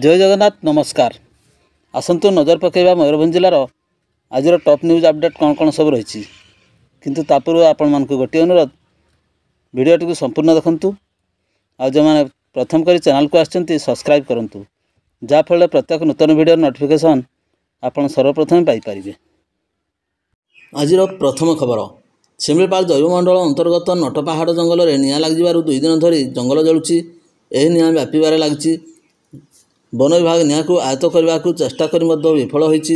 जय जगन्नाथ नमस्कार। आसतु नजर पकेबा मयूरभंज जिलार आज टॉप न्यूज अपडेट कौन कौन सब रही किंतु तापूर्व आपण मानक गोटे अनुरोध वीडियोटी को संपूर्ण देखंतु आ जो मैंने प्रथम करी चैनल को आछंती सब्सक्राइब करंतु जाफल प्रत्येक नूतन वीडियो नोटिफिकेशन आपण सर्वप्रथम पाई परिबे। आज प्रथम खबर शिमिलपाल जैवमंडल अंतर्गत नटपहाड़ जंगल में निआं लग 2 दिन धरी जंगल जलुची। यह निआं व्यापार लगी वन विभाग निआं को आयत्त करने को चेष्टा कर विफल होईची।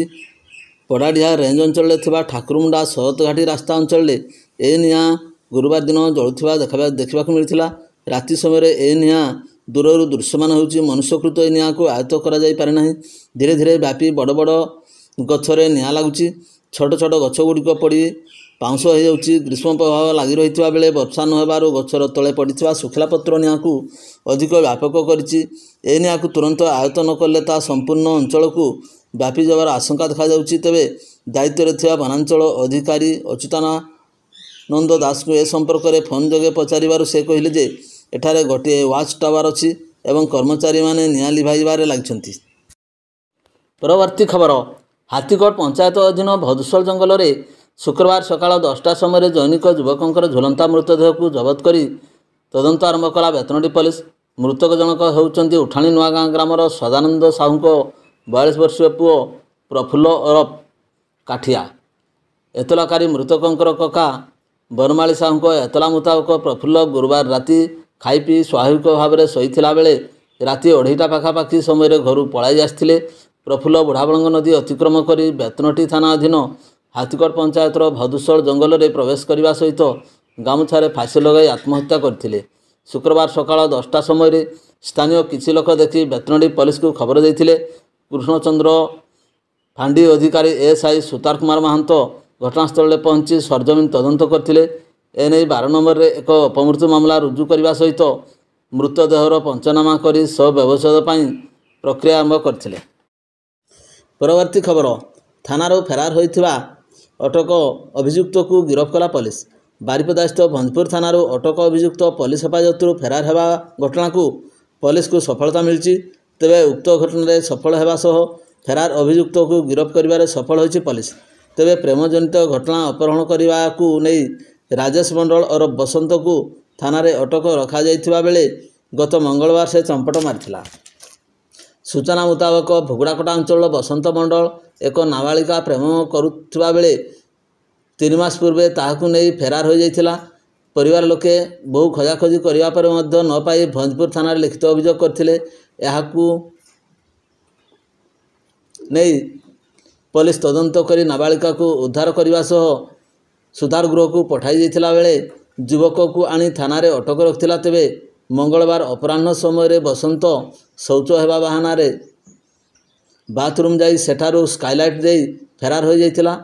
पड़ाढ़िया रेंज अंचल ठाकुरमुंडा शरत घाटी रास्ता अंचल ए निआं गुरुवार दिन जलुवा देखा मिलता। राति समय ए निआं दूर दृश्यमान होची। मनुष्यकृत ए निआं को आयत्त करा जाई पारे नाही। धीरे धीरे व्यापी बड़ बड़ गछरे निआं लगुची। छोट छोट गछ गुड़िक पड़ी पाउंश हो जाउची। ग्रीष्म प्रभाव लगी रही बेले वर्षा नहेबारु गछर तले पड़ता सुखला पत्र निआं को अधिक व्यापक करिछि। ए निआं को तुरंत आयत्त न कले ता संपूर्ण अंचल को व्यापी जबार आशंका देखा जाउछि। तेबे दायित्व रे थिबा वनांचल अधिकारी अच्युतानंद दास को ए संपर्क में फोन जोगे पचारिबारु से कहिले जे एठारे गोटे वाच टावर अछि एवं कर्मचारी माने निआं लिभाइबारे लागिछन्ति। परवर्ती खबर हाथीकोट पंचायत अधीन भदुसल जंगल में शुक्रवार सकाळ 10टा समय जैनिक युवकर झुलंता मृतदेह को जबत कर तदंत आरंभ कला बेतनटी पुलिस। मृतक जनक होउचंती उठाणी नुआगाँ ग्रामर सदानंद साहू को 42 वर्षीय पुओ प्रफुल्ल ओरफ काठिया। एतलाकारी मृतकंकर कका बनमाली साहू को एतला मुताबक प्रफुल्ल गुरुवार राति खाई पी स्वाभाविक भाव में शोईथिला बेले राति 2:30 पाखापाखि समय घर पलाई आसिथिले। प्रफुल्ल बुढ़ाबलंग नदी अतिक्रम कर बेतनटी थाना अधीन हाथीकोट पंचायतर भदुसल जंगल में प्रवेश करने सहित गामुछारे फांसी लगाई आत्महत्या करथिले। शुक्रवार सकाळ 10टा समय स्थानीय किछि लोक देखि बेतनटी पुलिस को खबर देथिले। कृष्णचंद्र फांडी अधिकारी एएसआई सुतार कुमार महांत घटनास्थल में पहुंची सरजमीन तदंत करथिले। एने 12 नंबर रे एक अपमृत्यु मामला रुजु करने सहित मृतदेहर पंचनामा कर शव व्यवच्छेद प्रक्रिया आरंभ करथिले। परवर्ती खबर थानारू फेरार होइथिबा अटक अभियुक्त को गिरफ्त कला पुलिस। बारिपदा स्थित भंजपुर थानारू अटक अभियुक्त पुलिस हेफाजत फेरार हेबा घटना को पुलिस को सफलता मिली। तेबे उक्त घटना सफल हेबा सह फेरार अभियुक्त को गिरफ्त करिबारे सफल होइछि पुलिस। तेबे प्रेमजनित घटना अपहरण करने को नहीं राजेश मंडल और बसंत को थाना रे अटक रखा जाइथिबा बेले गत मंगलवार से चंपट मारिथिला। सूचना मुताबक भुगुड़ाकटा अंचल बसंत मंडल एक नाबालिका प्रेम करुवा बेले 3 मास पूर्वे ताहाकू नहीं फेरार हो जाइथिला। परिवार लोके बहु खोजाखोजी करने पर न पाई भंजपुर थाना लिखित अभियोग करथिले। याहाकू नहीं पुलिस तदंत करी नाबालिका को उद्धार करने सह सुधार गृह को पठाई जाइथिला बेले युवक को आनी थाना रे अटक रखिथिला। तेबे मंगलवार अपराह्न समय बसंत शौच हेबा बहाना रे बाथरूम जाई सेठारू स्काईलाइट दे फेरार हो जाइथिला।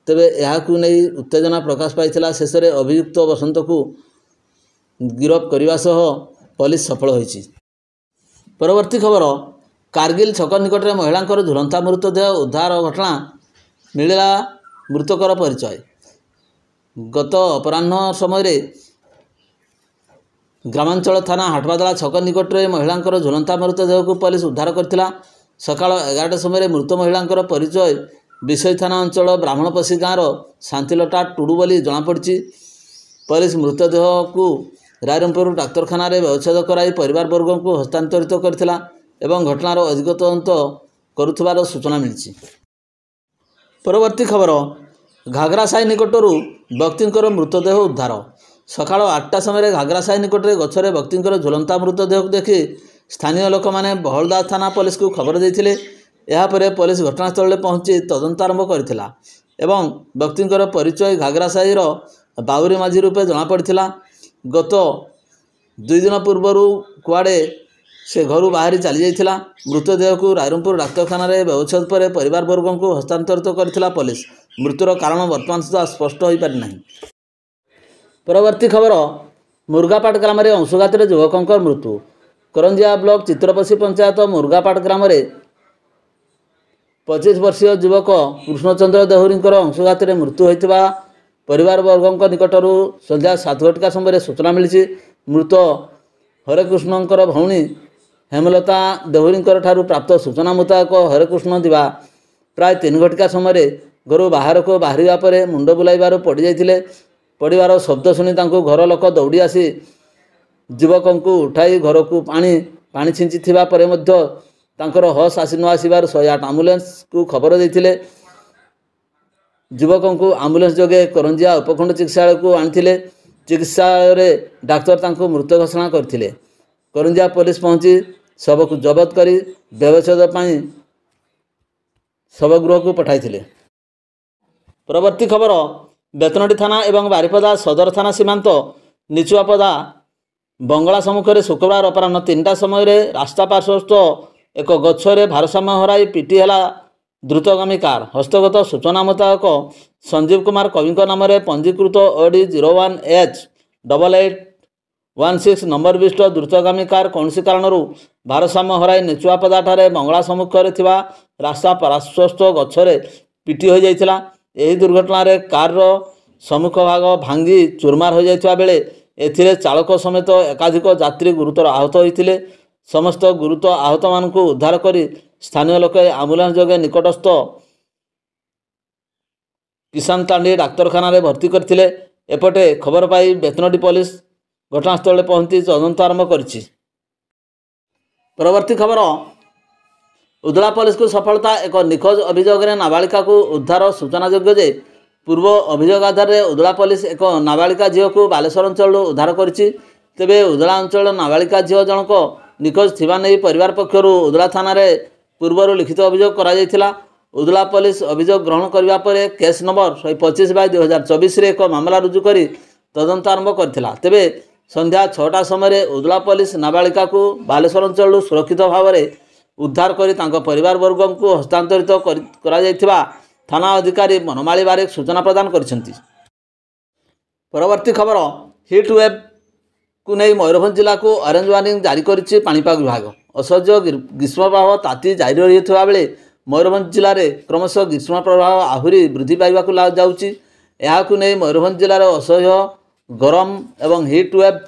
तेबे याहाकू नहीं उत्तेजना प्रकाश पाइथिला। शेष में अभियुक्त बसंत को गिरफ्त करने सह पुलिस सफल होइछि। परवर्ती खबर कारगिल छक निकट में महिला झुलंता मृतदेह उद्धार घटना मिलला मृतकर परिचय। गत अपराह्न समय ग्रामांचल थाना हाटबादला छक निकट में महिला झुलंता मृतदेह को पुलिस उद्धार करथिला। सकाळ 11टा समय मृत महिला परिचय विषय थाना अंचल ब्राह्मणपशी गाँव शांतिलता टुडू बोली जमापड़ी। पुलिस मृतदेह को रायरंगपुर डाक्तरखाना व्यवच्छेद कराई परिवार वर्ग को हस्तांतरित करथिला एवं घटनार अधिक तदंत करुथिबार सूचना मिली। परवर्ती खबर घागरासाही निकटरू व्यक्तिर मृतदेह उद्धार। सकाळ 8टा समय घागरासाही निकट में गछरे व्यक्तिर झुलंता मृतदेह को देखि स्थानीय लोक मैंने बहलदास थाना पुलिस को खबर देथिले। यापर पुलिस घटनास्थल में पहुंची तदंत आरंभ करथिला एवं व्यक्तिर परिचय घागरासाहीर बाउरी माझी रूपे जमापड़ा। गत 2 दिन पूर्वर कुआड़े से घर बाहरी चली जाइथिला। मृतदेह को रायरंगपुर डाक्तरखाना व्यवच्छेद पर परिवार वर्ग को हस्तांतरित करथिला पुलिस। मृत्युर कारण बर्तमान सुधा स्पष्ट हो पारि नाही। परवर्ती खबर मुर्गापाट ग्राम में अंशुघात युवक मृत्यु। करंजिया ब्लॉक चित्रपशी पंचायत मुर्गापाट ग्राम में 25 वर्षीय युवक कृष्णचंद्र देहुरी अंशुघात मृत्यु होता परिवार वर्ग निकटरू संध्या 7 घटिका समय सूचना मिली। मृत हरेकृष्णकर भौणी हेमलता देहुरींकर ठारू प्राप्त सूचना मुताबक हरेकृष्ण दिवा प्राय 3 घटिका समय घर बाहर को बाहरिया पर मुंड बुलाइबार पड़ जाइए। पड़िबार शब्द शुणी तांको घर लोक दौड़ी आसी युवक को उठाई घर को पानी छिंची पर तांकर हस आसी न आसबार 108 आम्बुलेंस को खबर देते। युवक को आम्बुलेंस जोगे करंजिया उपखंड चिकित्सालय को आनी चिकित्सालय डाक्तर तांको मृत घोषणा करथिले। करंजिया पुलिस पहुंची शव को जबत कर व्यवच्छेद शवगृह को पठाई। परवर्ती खबर बेतनटी थाना एवं बारिपदा सदर थाना सीमांत निचुआपदा बंगला सम्मुखें शुक्रवार अपराह 3टा समय रास्ता पार्श्वस्थ एक गछरे भारसाम्य हराई पिटी है द्रुतगामी कार। हस्तगत सूचना मुताबक संजीव कुमार कवि नाम पंजीकृत OD 01H8816 नंबर विशिष्ट द्रुतगामी कार कौन कारण भारसाम्य हराई निचुआपदा ठारे बंगला सम्मुखें थिबा रास्ता पार्श्वस्थ गछरे पिटी हो जाइथिला। एही दुर्घटना रे कार सम्मुख भाग भांगी चूरमार हो जाइथिबा बेले एथिरे चालक समेत एकाधिक यात्री गुरुतर आहत होइथिले। समस्त गुरुतर आहत मान को उद्धार कर स्थानीय लोक आम्बुलेंस जोगे निकटस्थ किसान तांडी डाक्तरखाना रे भर्ती करथिले। एपटे खबर पाई बेतनटी पुलिस घटनास्थल पहुंची तदंत आरंभ करिछि। परवर्ती खबर उदला पुलिस को सफलता एक निखोज अभियोग में नाबालिका को उद्धार। सूचनायोग्य जे पूर्व अभियोग आधार में उदला पुलिस एक नाबालिका झील को बालेश्वर अंचल उद्धार करिछि। तेबे उदला अंचल नाबालिका झील जनक निखोज थिबा नै परिवार पक्षर उदला थाना रे पूर्वर लिखित अभियोग करा जायथिला। उदला पुलिस अभियोग ग्रहण करबा परे केस नंबर 125/2024 रे एक मामला रुजु करी तदंत आरंभ करथिला। तेबे संध्या 6टा समय उदला पुलिस नाबालिका को बालेश्वर अंचल सुरक्षित भाव में उद्धार कर परिवार वर्ग को हस्तांतरित करा जायथिबा थाना अधिकारी मनमाली बारिक सूचना प्रदान करिसेंती। परवर्ती खबर हिट वेव को नहीं मयूरभंज जिला को ऑरेंज वार्निंग जारी करिछि पाणीपाग विभाग। असह्य ग्रीष्म प्रभाव ताती जारी रहिथिबा बेले मयूरभंज जिले में क्रमशः ग्रीष्म प्रभाव आहुरी वृद्धि पाइबाकु जाउछि। एहाकु नहीं मयूरभंज जिलार असह्य गरम एवं हिट वेव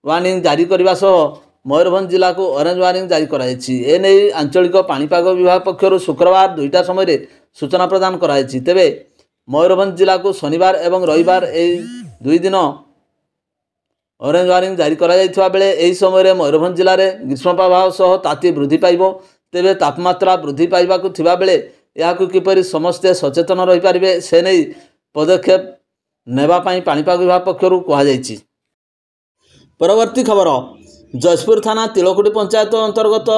वार्निंग जारी करने सह मयूरभंज जिला को ऑरेंज वार्निंग जारी कराई। एने आंचलिक पाणीपाग विभाग पक्षर शुक्रवार 2टा समय सूचना प्रदान कराई। तेबे मयूरभंज जिला को शनिवार एवं रविवार यही 2 दिन ऑरेंज वार्निंग जारी करा बेले यही समय मयूरभंज जिले में ग्रीष्म प्रभाव सह ताती वृद्धि पाइब। तेबे तापमात्रा वृद्धि पाइबाकु थिबा बेले याकु किपरि समस्ते सचेतन रहि पारिबे से नै पदक्षेप नेबा पई पाणीपाग विभाग पक्षरु कहा जायछि। परवर्ती खबर जयपुर थाना तिलकुटी पंचायत अंतर्गत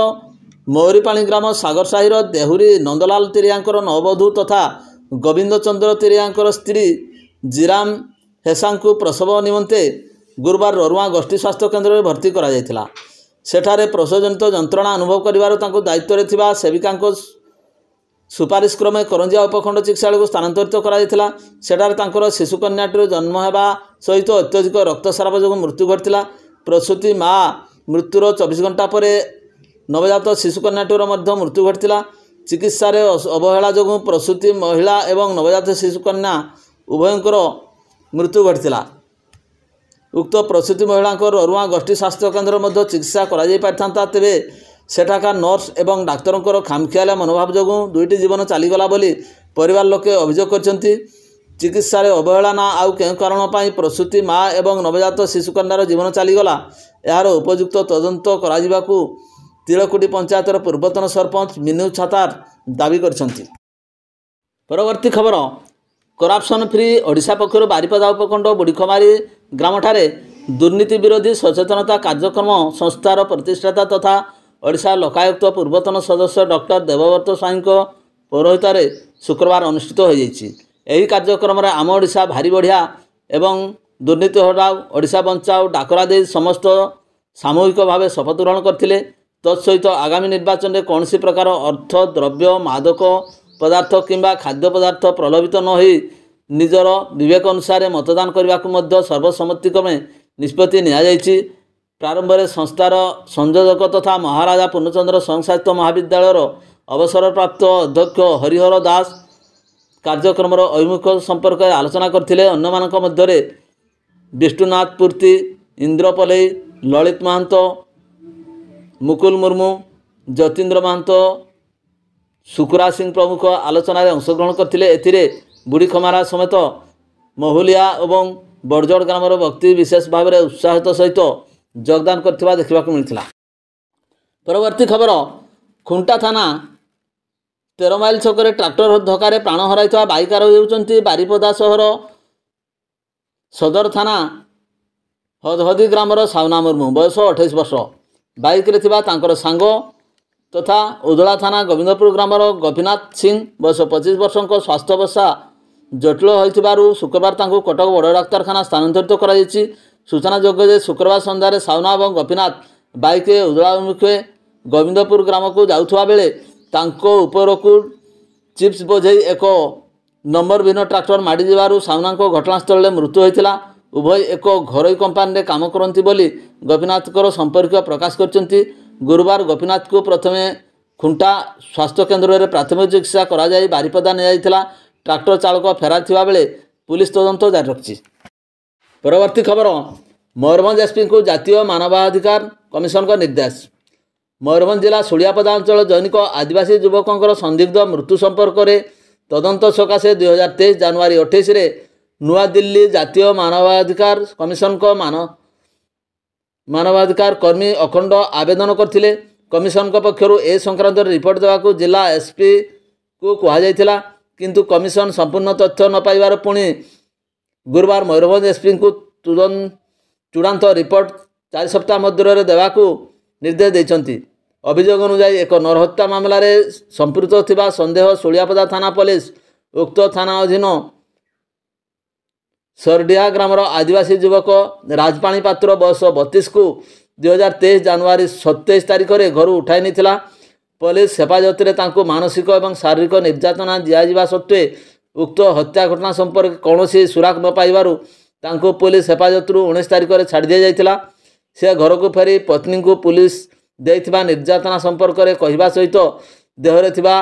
मौरीपाणी ग्राम सागर साहिर देहुरी नंदलाल तिरियांकर नवबधू तथा गोविंद चंद्र तिरियांकर स्त्री जीराम हेसांकु प्रसव निमंते गुरुवार ररुआ गोष्ठी स्वास्थ्य केन्द्र में भर्ती करा जायथिला। सेठारे प्रसवजनित जंत्रणा अनुभव करिवार तांको दायित्व रे थिबा सेविकांको सुपारिश क्रमे करंजिया उपखंड चिकित्सालय को स्थानांतरित करा जायथिला। सेठारे तांकर शिशुकन्याटीर जन्म हेबा सहित अत्यधिक रक्तस्राव जोगु मृत्यु घटिला। प्रसूति माँ मृत्युर 24 घंटा पर नवजात शिशुकन्याटीर मध्य मृत्यु घटिला। चिकित्सा रे अवहेला जोगु प्रसूति महिला एवं नवजात शिशुकन्या उभयंकर मृत्यु घटिला। उक्त प्रसूति महिला ररुआ गोष्ठी स्वास्थ्य केन्द्र मध्य चिकित्सा करा जाय पारथांता। तेबे सेठाका नर्स एवं डाक्तरंकर खामखियाला मनोभाव जोगु 2टी जीवन चलीगला बोली परिवार लोके अभियोग करछंती। चिकित्सा रे अवहेला ना आउ केउ कारण पाई प्रसूति माँ एवं नवजात शिशुकन्यार जीवन चलीगला यार उपयुक्त तदंत करा जिबाकू तिलकुटी पंचायतर पूर्वतन सरपंच मिनु छातार दाबी करछंती। परवर्ती खबर करप्शन फ्री ओडिशा पक्षर बारिपदा उपखंड बुढ़ीखमारी ग्राम ठारे दुर्नीति विरोधी सचेतनता कार्यक्रम संस्थार प्रतिष्ठाता तथा ओडिशा लोकायुक्त पूर्वतन सदस्य डॉक्टर देवव्रत स्वाई पौरोहित शुक्रवार अनुष्ठित हो जाइछि। एही कार्यक्रम रे आम ओडिशा भारी बढ़िया एवं दुर्नीति हटाओ ओडिशा बंचाओ डाकरा दे समस्त सामूहिक भाव शपथ ग्रहण करथिले। तत्सहित आगामी निर्वाचन में कौन प्रकार अर्थ द्रव्य मादक पदार्थ किंबा खाद्य पदार्थ प्रलोभित न होई निजर विवेक अनुसार मतदान करने को सर्वसम्मतिक्रमे निष्पत्ति नियाଯାଇଛି। प्रारंभ में संस्थार संयोजक तथा महाराजा पूर्णचंद्र संसाहित्य महाविद्यालय अवसरप्राप्त अध्यक्ष हरिहर दास कार्यक्रम अभिमुख संपर्क आलोचना करथिले। अन्य मध्य विष्णुनाथ पूर्ति इंद्रपलई ललित महंत मुकुल मुर्मू, जतीन्द्र महंतो, सुकुरा सिंह प्रमुख आलोचन अंशग्रहण करते। एथिरे बुढ़ी खमारा समेत महुलिया और बड़जड़ ग्रामर व्यक्ति विशेष भाव में उत्साहित सहित योगदान करथिबा देखा मिलता। परवर्ती खबर, खुंटा थाना 13 माइल छकरे ट्राक्टर धक्का प्राण हराई बाइक आरोही बारिपदा सहर सदर थाना हदहदी ग्रामर सावना मुर्मू बयस 28 वर्ष। बाइक रे थिबा तांकर सांग तथा उदला थाना गोविंदपुर ग्रामर गोपीनाथ सिंह बयस 25 वर्ष स्वास्थ्य अवस्था जटिल होइथिबारु शुक्रवार तांको कटक बड़ डाक्तरखाना स्थानांतरित करा जायछि। सूचनायोग्य जे शुक्रवार संध्यारे सावना और गोपीनाथ बाइक उदला अभिमुखे गोविंदपुर ग्राम को जाउथुवा बेले तांको उपरकू चिप्स बोझे एक नंबर विहीन ट्राक्टर माड़ी जबारु सावना घटनास्थल मृत्यु होइतिला। उभय एक घरोई कंपानी रे काम करती बोली गोपीनाथ संपर्क प्रकाश करछन्ति। गुरुवार गोपीनाथ को प्रथमे खुंटा स्वास्थ्य केन्द्र में प्राथमिक चिकित्सा करा जाय बारिपदा ने जाइतिला। ट्राक्टर चालक फेरार थिबा बेले पुलिस तदंत जारी रखिछि। परवर्ती खबर, मयूरभंज एसपी को जातीय मानवाधिकार कमिशन का निर्देश। मयूरभंज जिला सुलियापदा अंचल जैनिक आदिवासी युवकों संदिग्ध मृत्यु संपर्क में तदंत सकाशे 2023 जनवरी 28 रे नुआ दिल्ली जातीय मानवाधिकार कमिशन को मानवाधिकार कर्मी अखंड आवेदन करथिले। कमिशन पक्षर ए संक्रांत रिपोर्ट देवाक जिला एसपी को कहुला, किंतु कमिशन संपूर्ण तथ्य न पाइबार पुणी गुरुवार मयूरभंज एसपी को चूड़ांत रिपोर्ट 4 सप्ताह मध्य देवाक निर्देश देइछन्ति। अभियोग अनुसार एक नरहत्या मामला रे संपृक्त थिबा संदेह सुलियापदा थाना पुलिस उक्त थाना अधीन सरडिया ग्रामर आदिवासी युवक राजपाणी पात्र बयस 32 को 2023 जनवरी 27 तारिख में घर उठाई नहीं। पुलिस हेफाजत में मानसिक और शारीरिक निर्यातना दिया सत्वे उक्त हत्या घटना संपर्क कौन सुराग न पाइबारु तांको पुलिस हेफाजत 19 तारिख में छाड़ दी जाइतिला। से घर को फेरी पत्नी को पुलिस देइथिबा निर्यातना संपर्क में कहवा सहित देहरे थिबा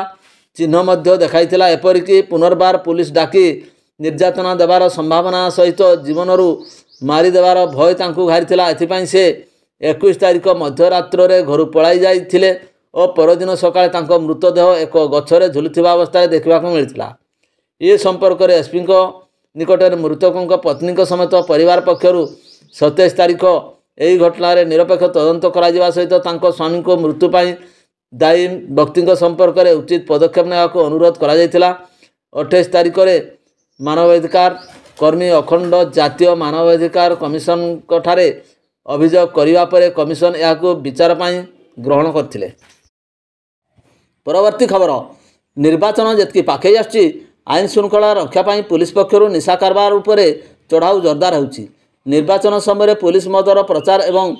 चिन्ह मध्य देखाइथिला। एपरिकी पुनर्बार पुलिस डाकी निर्यातना देवार संभावना सहित जीवनरू मारिदेवार भय तांको घारिथिला। एथिपाई से 21 तारिख मध्यरात्र रे घर पलाई जाइथिले और परदिन सकाळे तांको मृतदेह एक गछरे झुलुथिबा अवस्था देखा मिलता। ये संपर्क में एसपी निकट में मृतकों पत्नी समेत परिवार पक्षर 27 तारिख यही घटना निरपेक्ष तदंत करा सहित स्वामी को मृत्यु पर दायी व्यक्ति संपर्क में उचित पदक्षेप नेवा अनुरोध करा 28 तारिख में मानवाधिकार कर्मी अखंड जातीय मानवाधिकार कमिशन ठारे अभियोग करने पर कमिशन यह विचार पर ग्रहण करथिले। परवर्ती खबर, निर्वाचन जेतकी पाखई आछि आईन श्रृंखला रक्षापी पुलिस पक्षर निशा कारबार उपरे चढ़ाऊ जोरदार होछि। निर्वाचन समय पुलिस मदर प्रचार एवं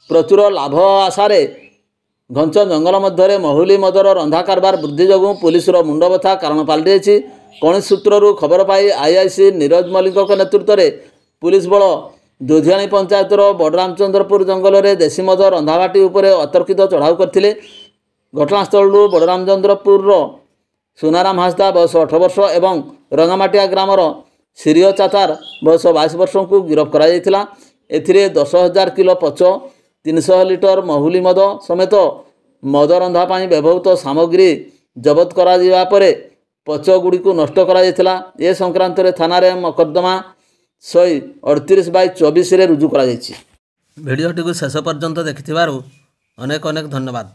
प्रचुर लाभ आशार घंच जंगल मध्य महुली मदर रंधा कारबार वृद्धि जो पुलिस मुंडबथा कारण पलटि। कौन सूत्रु खबर पाई आईआईसी नीरज मल्लिक नेतृत्व में पुलिस बल दुधियाणी पंचायतर बड़रामचंद्रपुर जंगल में देशी मद रंधाघाटी उपरे अतर्कित चढ़ाऊ करथिले। घटनास्थल बड़रामचंद्रपुर सुनाराम हांसदा बयस 18 वर्ष एवं रंगामाटिया ग्रामर सीरिय चातार बयस 22 वर्ष को गिरफ्त करा जायतिला। एथिरे 10,000 किलो पच 300 लिटर महुली मद समेत मद रंधा पाई व्यवहृत सामग्री जबत करा जिबा परे पच गुड़ी को नष्ट करा जायतिला। ए संक्रांत रे थाना रे मकद्दमा 138/24 रे रुजु करा जायछि। भिडियोटी को शेष पर्यंत देखिथिबारु अनेक अनेक धन्यवाद।